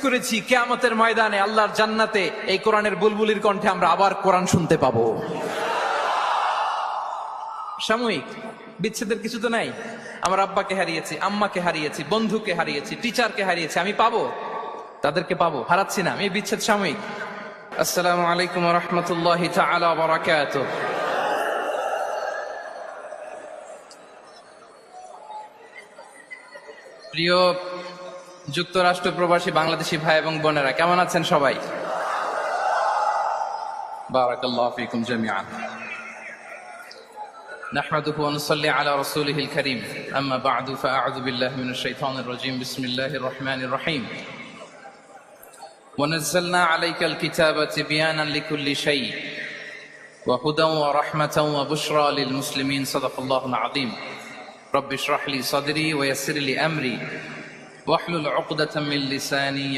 করেছি কিয়ামতের ময়দানে আল্লাহর জান্নাতে এই কোরআনের বুলবুলির কণ্ঠে আমরা আবার কোরআন শুনতে পাবো। সাময়িক বিচ্ছেদের কিছু তো নাই। আমার আব্বাকে হারিয়েছি, আম্মাকে হারিয়েছি, বন্ধুকে হারিয়েছি, টিচারকে হারিয়েছি, আমি পাবো, তাদেরকে পাবো, হারাচ্ছি না আমি। বিচ্ছেদ সাময়িক। আসসালামু আলাইকুম ওয়া রাহমাতুল্লাহি তাআলা ওয়া বারাকাতুহু। প্রিয় যুক্তরাষ্ট্র প্রবাসী বাংলাদেশি ভাই এবং বোনেরা, কেমন আছেন সবাই? বারাকাল্লাহু ফিকুম জামিআন। نحمده ونصلي على رسوله الكريم أما بعد فأعوذ بالله من الشيطان الرجيم بسم الله الرحمن الرحيم ونزلنا عليك الكتاب تبيانا لكل شيء وهدى ورحمة وبشرى للمسلمين صدق الله العظيم رب اشرح لي صدري ويسر لي أمري واحلل عقدة من لساني